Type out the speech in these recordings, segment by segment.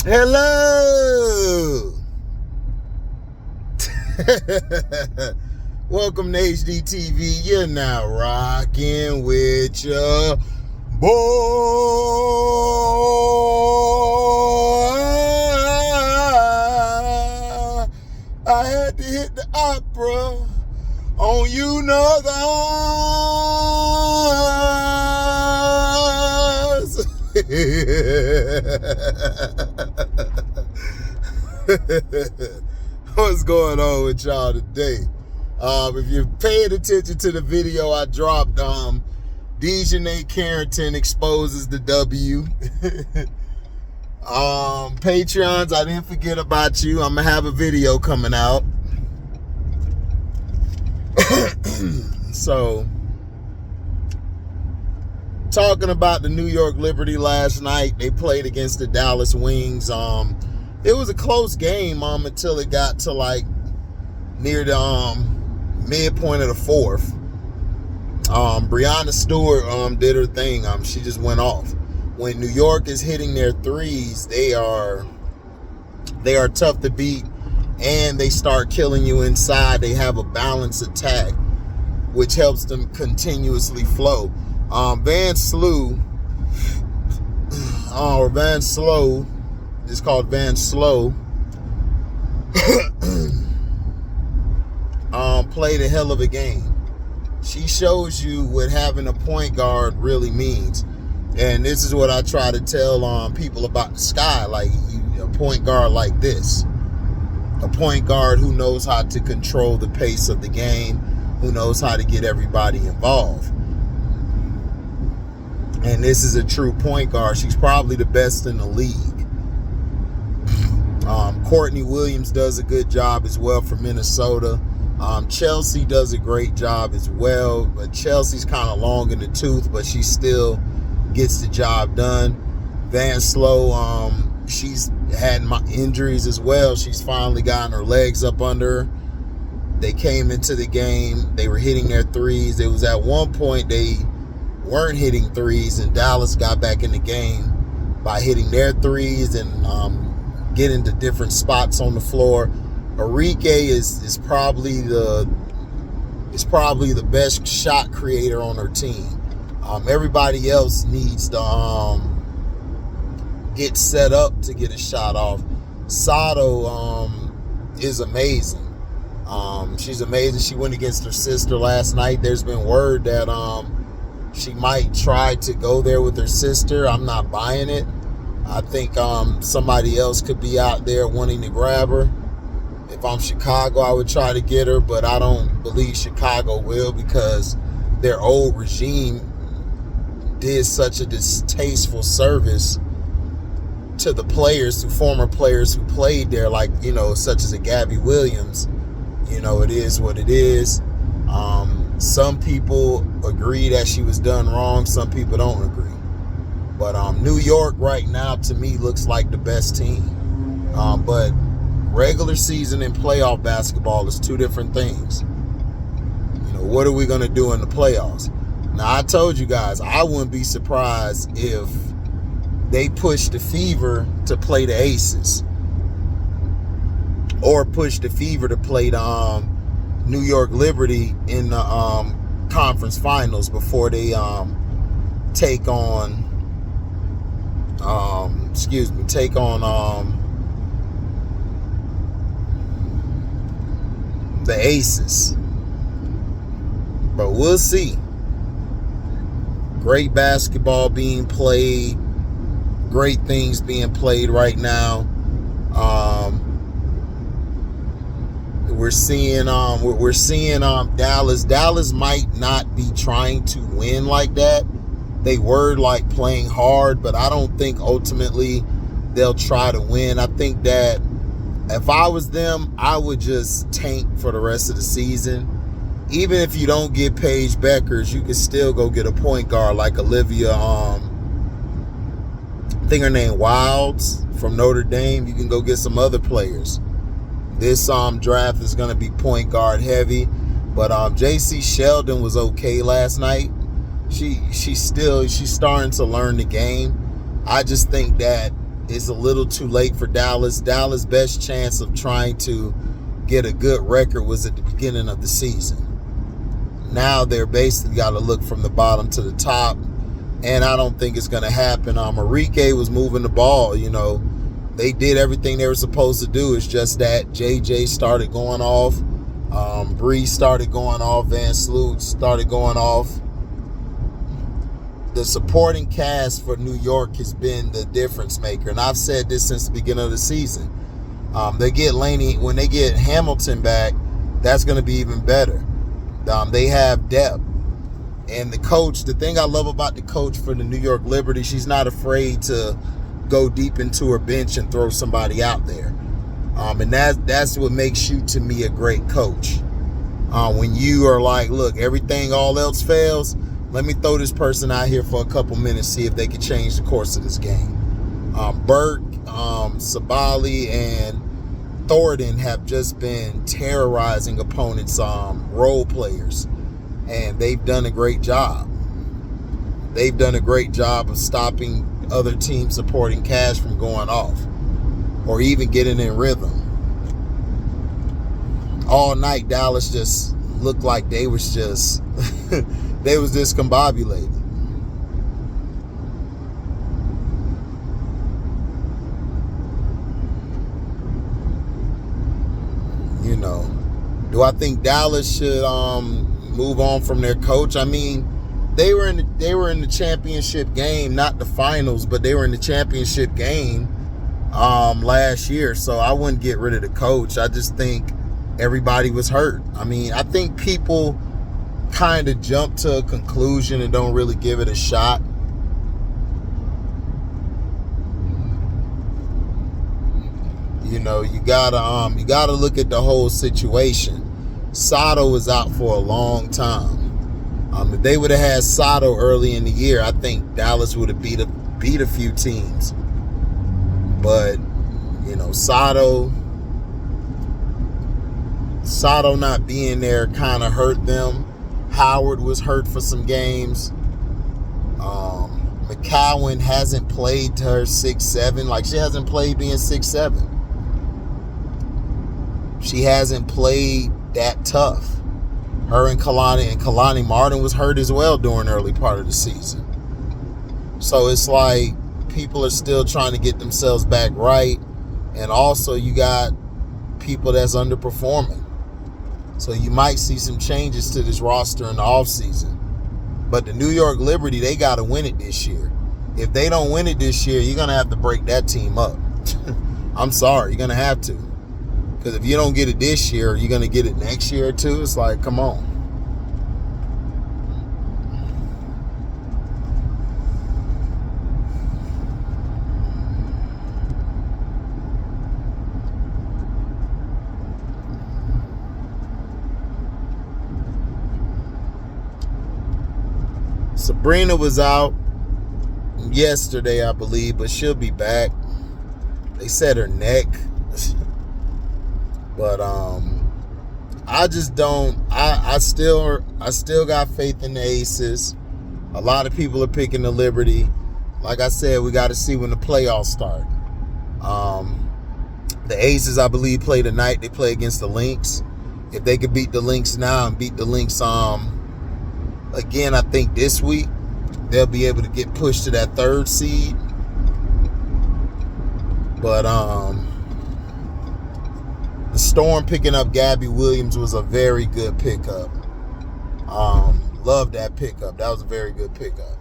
Hello. Welcome to HDiiTV. You're now rocking with your boy. I had to hit the opera on you know the What's going on with y'all today? If you're paying attention to the video I dropped, Dejanay Carrington exposes the W. Patreons, I didn't forget about you. I'm gonna have a video coming out. So, talking about the New York Liberty last night, they played against the Dallas Wings. It was a close game until it got to like near the midpoint of the fourth. Breanna Stewart did her thing. She just went off. When New York is hitting their threes, they are tough to beat, and they start killing you inside. They have a balanced attack, which helps them continuously flow. Van Slow, it's called Van Slow, played a hell of a game. She shows you what having a point guard really means. And this is what I try to tell people about the Sky. Like, a point guard like this. A point guard who knows how to control the pace of the game, who knows how to get everybody involved. And this is a true point guard. She's probably the best in the league. Courtney Williams does a good job as well for Minnesota. Chelsea does a great job as well, but Chelsea's kind of long in the tooth, but she still gets the job done. Van Slow, she's had injuries as well. She's finally gotten her legs up under her. They came into the game. They were hitting their threes. It was at one point they weren't hitting threes, and Dallas got back in the game by hitting their threes and getting to different spots on the floor. Arike is probably the best shot creator on her team. Everybody else needs to get set up to get a shot off. Sato is amazing. She's amazing. She went against her sister last night. There's been word that she might try to go there with her sister. I'm not buying it. I think somebody else could be out there wanting to grab her. If I'm Chicago, I would try to get her, but I don't believe Chicago will, because their old regime did such a distasteful service to the players, to former players who played there, like, such as a Gabby Williams. It is what it is. Some people agree that she was done wrong. Some people don't agree. But New York right now, to me, looks like the best team. But regular season and playoff basketball is two different things. What are we going to do in the playoffs? Now, I told you guys, I wouldn't be surprised if they push the Fever to play the Aces, or push the Fever to play the New York Liberty in the conference finals before they take on the Aces. But we'll see. Great basketball being played. Great things being played right now. We're seeing Dallas. Dallas might not be trying to win like that. They were like playing hard, but I don't think ultimately they'll try to win. I think that if I was them, I would just tank for the rest of the season. Even if you don't get Paige Beckers, you can still go get a point guard like Olivia, I think her name Wilds from Notre Dame. You can go get some other players. This draft is going to be point guard heavy, but JC Sheldon was okay last night. She's starting to learn the game. I just think that it's a little too late for Dallas. Dallas' best chance of trying to get a good record was at the beginning of the season. Now they're basically got to look from the bottom to the top, and I don't think it's going to happen. Enrique was moving the ball. They did everything they were supposed to do. It's just that JJ started going off. Bree started going off. Van Sloot started going off. The supporting cast for New York has been the difference maker, and I've said this since the beginning of the season. They get Laney, when they get Hamilton back, that's going to be even better. They have depth. And the coach, the thing I love about the coach for the New York Liberty, she's not afraid to go deep into her bench and throw somebody out there. And that's what makes you, to me, a great coach. When you are like, look, everything, all else fails, let me throw this person out here for a couple minutes, see if they can change the course of this game. Burke, Sabali, and Thornton have just been terrorizing opponents' role players, and they've done a great job. They've done a great job of stopping other teams' supporting cast from going off or even getting in rhythm. All night, Dallas just looked like they was just they was discombobulated. Do I think Dallas should move on from their coach? I mean, they were in the championship game, not the finals, but they were in the championship game last year. So I wouldn't get rid of the coach. I just think everybody was hurt. I mean, I think people kind of jump to a conclusion and don't really give it a shot. You gotta look at the whole situation. Sato was out for a long time. If they would have had Sato early in the year, I think Dallas would have beat a few teams. But Sato not being there kind of hurt them. Howard was hurt for some games. McCowan hasn't played to her 6'7". Like, she hasn't played being 6'7". She hasn't played that tough. Her and Kalani Martin was hurt as well during the early part of the season. So it's like people are still trying to get themselves back right. And also you got people that's underperforming. So you might see some changes to this roster in the offseason. But the New York Liberty, they got to win it this year. If they don't win it this year, you're going to have to break that team up. I'm sorry, you're going to have to. Because if you don't get it this year, you're going to get it next year too. It's like, come on. Sabrina was out yesterday, I believe, but she'll be back. They said her neck. But I just don't. I still got faith in the Aces. A lot of people are picking the Liberty. Like I said, we got to see when the playoffs start. The Aces, I believe, play tonight. They play against the Lynx. If they could beat the Lynx now and beat the Lynx again, I think this week, they'll be able to get pushed to that 3rd seed. But the Storm picking up Gabby Williams was a very good pickup. Love that pickup. That was a very good pickup.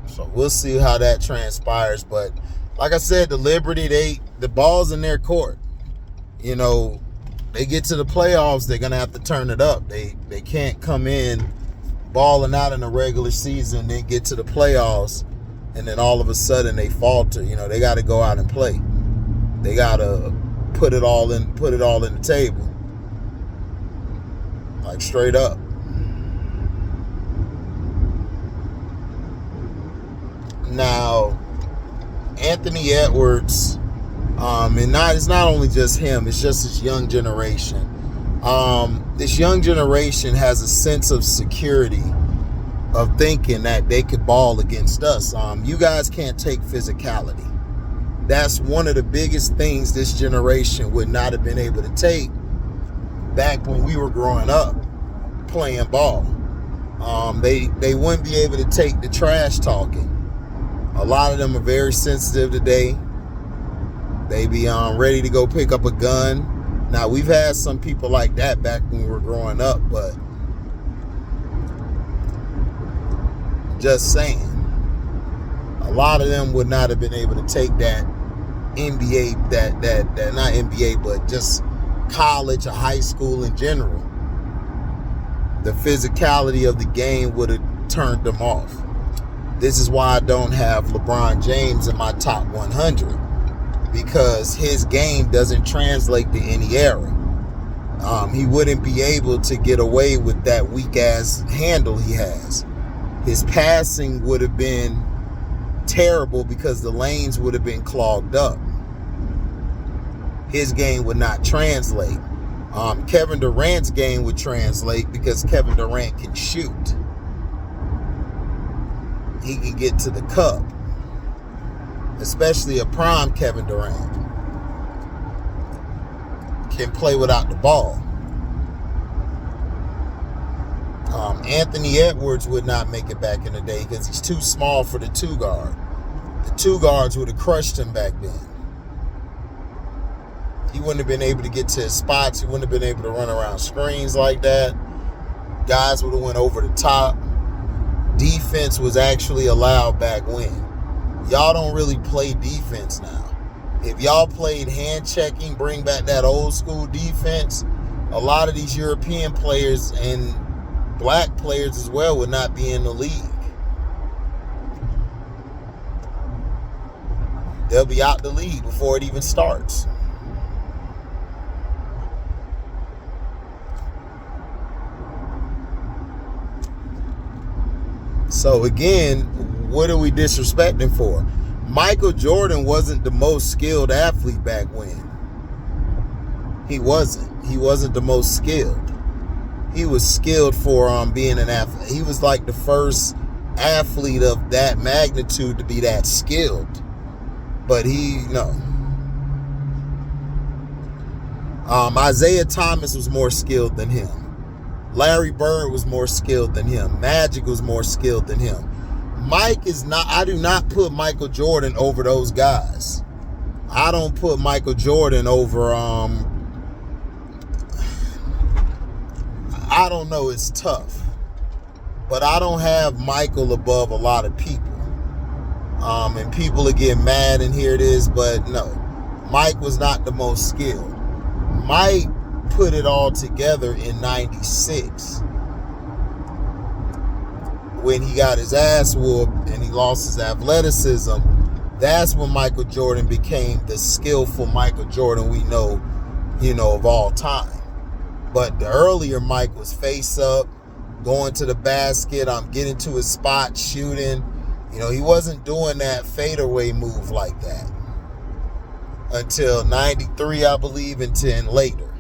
So we'll see how that transpires. But like I said, the Liberty, the ball's in their court. They get to the playoffs, they're going to have to turn it up. They can't come in balling out in the regular season, then get to the playoffs, and then all of a sudden they falter. They got to go out and play. They got to put it all in the table. Like, straight up. Now, Anthony Edwards, and it's not only just him, it's just this young generation. This young generation has a sense of security of thinking that they could ball against us. You guys can't take physicality. That's one of the biggest things this generation would not have been able to take back when we were growing up playing ball. They wouldn't be able to take the trash talking. A lot of them are very sensitive today. They be ready to go pick up a gun. Now, we've had some people like that back when we were growing up, but just saying, a lot of them would not have been able to take that NBA, that not NBA, but just college or high school in general. The physicality of the game would have turned them off. This is why I don't have LeBron James in my top 100, because his game doesn't translate to any era. He wouldn't be able to get away with that weak ass handle he has. His passing would have been terrible because the lanes would have been clogged up. His game would not translate. Kevin Durant's game would translate because Kevin Durant can shoot. He can get to the cup, especially a prime Kevin Durant. Can play without the ball. Anthony Edwards would not make it back in the day because he's too small for the two guard. The two guards would have crushed him back then. He wouldn't have been able to get to his spots. He wouldn't have been able to run around screens like that. Guys would have went over the top. Defense was actually allowed back when. Y'all don't really play defense now. If y'all played hand checking, bring back that old school defense, a lot of these European players and black players as well would not be in the league. They'll be out the league before it even starts. So again, what are we disrespecting for? Michael Jordan wasn't the most skilled athlete back when. He wasn't. He wasn't the most skilled. He was skilled for being an athlete. He was like the first athlete of that magnitude to be that skilled. But no. Isaiah Thomas was more skilled than him. Larry Bird was more skilled than him. Magic was more skilled than him. Mike is not. I do not put Michael Jordan over those guys. I don't put Michael Jordan over I don't know, it's tough. But I don't have Michael above a lot of people. And people are getting mad, and here it is, but no. Mike was not the most skilled. Mike put it all together in 96 when he got his ass whooped and he lost his athleticism. That's when Michael Jordan became the skillful Michael Jordan we know, of all time. But the earlier Mike was face up, going to the basket, getting to his spot, shooting. He wasn't doing that fadeaway move like that until 93, I believe, and 10 later.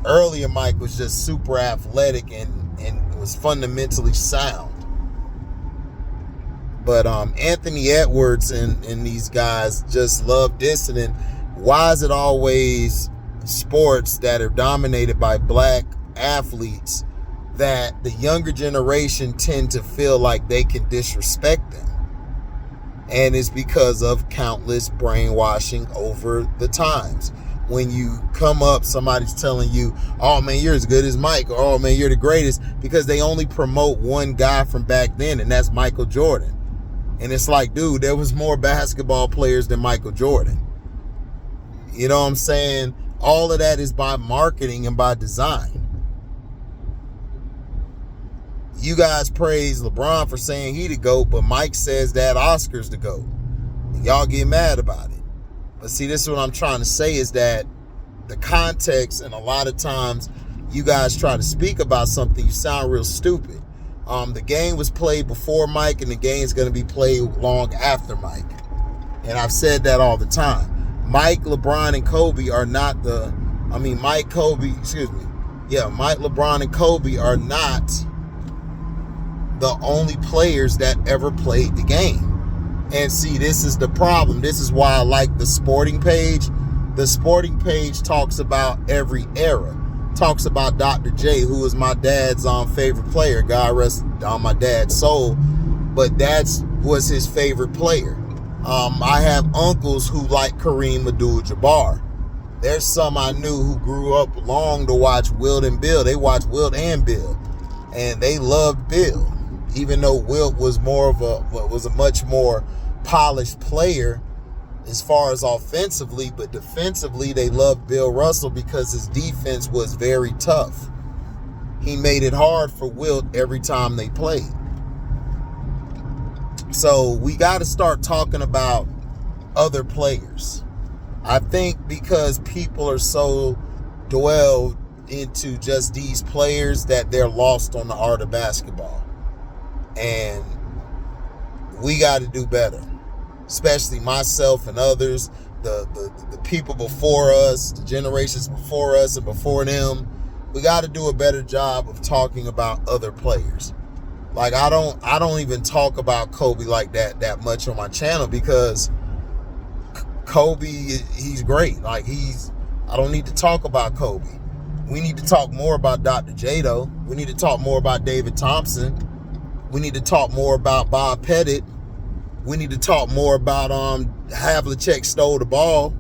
Earlier Mike was just super athletic and was fundamentally sound. But Anthony Edwards and these guys just love dissing. Why is it always sports that are dominated by black athletes that the younger generation tend to feel like they can disrespect them? And it's because of countless brainwashing over the times. When you come up, somebody's telling you, oh man, you're as good as Mike, or oh man, you're the greatest, because they only promote one guy from back then, and that's Michael Jordan. And it's like, dude, there was more basketball players than Michael Jordan. You know what I'm saying? All of that is by marketing and by design. You guys praise LeBron for saying he the GOAT, but Mike says that Oscar's the GOAT. And y'all get mad about it. But see, this is what I'm trying to say, is that the context, and a lot of times you guys try to speak about something, you sound real stupid. The game was played before Mike, and the game's going to be played long after Mike. And I've said that all the time. Mike, LeBron, and Kobe are not Mike, LeBron, and Kobe are not the only players that ever played the game. And see, this is the problem. This is why I like the sporting page. The sporting page talks about every era. Talks about Dr. J, who was my dad's favorite player. God rest on my dad's soul. But that was his favorite player. I have uncles who like Kareem Abdul-Jabbar. There's some I knew who grew up long to watch Wilt and Bill. They watched Wilt and Bill. And they loved Bill. Even though Wilt was a much more polished player as far as offensively, but defensively they loved Bill Russell because his defense was very tough. He made it hard for Wilt every time they played. So we got to start talking about other players. I think because people are so dwelled into just these players that they're lost on the art of basketball. And we got to do better, especially myself and others, the people before us, the generations before us and before them. We got to do a better job of talking about other players. Like I don't even talk about Kobe like that much on my channel because Kobe, he's great. Like I don't need to talk about Kobe. We need to talk more about Dr. J though. We need to talk more about David Thompson. We need to talk more about Bob Pettit. We need to talk more about Havlicek stole the ball.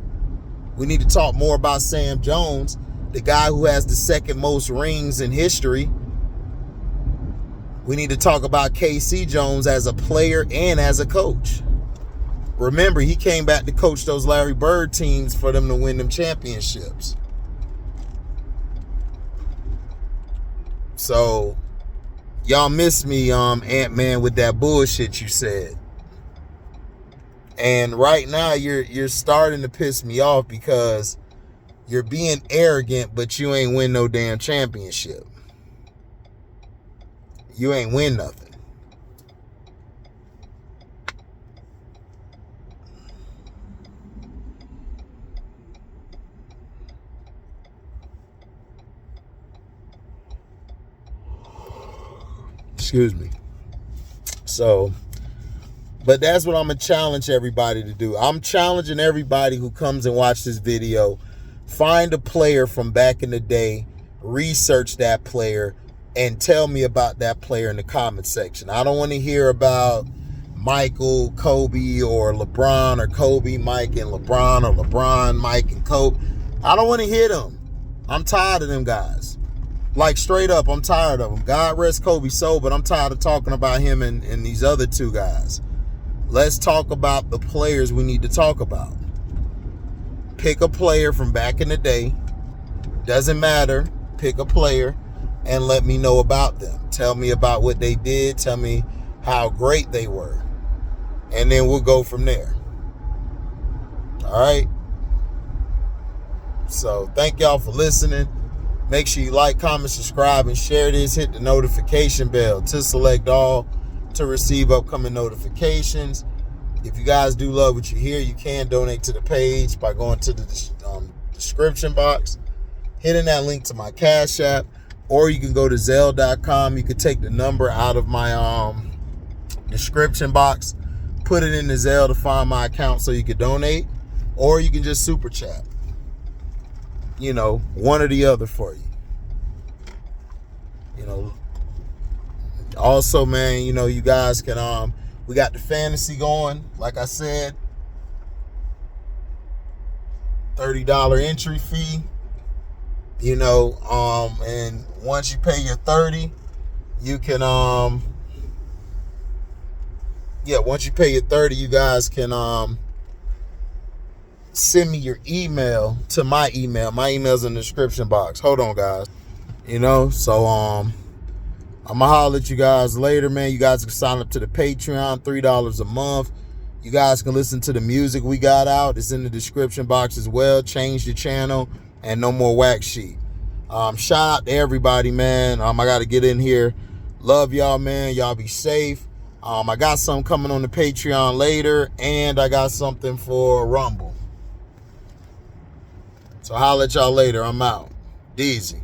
We need to talk more about Sam Jones, the guy who has the second most rings in history. We need to talk about KC Jones as a player and as a coach. Remember, he came back to coach those Larry Bird teams for them to win them championships. So, y'all miss me, ANTman, with that bullshit you said. And right now, you're starting to piss me off because you're being arrogant, but you ain't win no damn championship. You ain't win nothing. Excuse me. So, but that's what I'm going to challenge everybody to do. I'm challenging everybody who comes and watch this video. Find a player from back in the day, research that player, and tell me about that player in the comment section. I don't want to hear about Michael, Kobe, or LeBron, or Kobe, Mike, and LeBron, or LeBron, Mike, and Kobe. I don't want to hear them. I'm tired of them guys. Like, straight up, I'm tired of them. God rest Kobe's soul, but I'm tired of talking about him and these other two guys. Let's talk about the players we need to talk about. Pick a player from back in the day. Doesn't matter. Pick a player and let me know about them. Tell me about what they did. Tell me how great they were. And then we'll go from there. All right? So, thank y'all for listening. Make sure you like, comment, subscribe, and share this. Hit the notification bell to select all to receive upcoming notifications. If you guys do love what you hear, you can donate to the page by going to the description box, hitting that link to my Cashapp, or you can go to zelle.com. You can take the number out of my description box, put it in the Zelle to find my account so you can donate, or you can just super chat. You know, one or the other for you. You know, also, man, you know, you guys can, we got the fantasy going. Like I said, $30 entry fee. You know, and once you pay your $30, you can, once you pay your $30, you guys can, send me your email to my email. My email's in the description box. Hold on, guys. You know, so I'm gonna holler at you guys later, man. You guys can sign up to the Patreon, $3 a month. You guys can listen to the music we got out. It's in the description box as well. Change the channel and no more wax sheet. Shout out to everybody, man. I gotta get in here. Love y'all, man. Y'all be safe. I got something coming on the Patreon later, and I got something for Rumble. So holla at y'all later. I'm out. Deezy.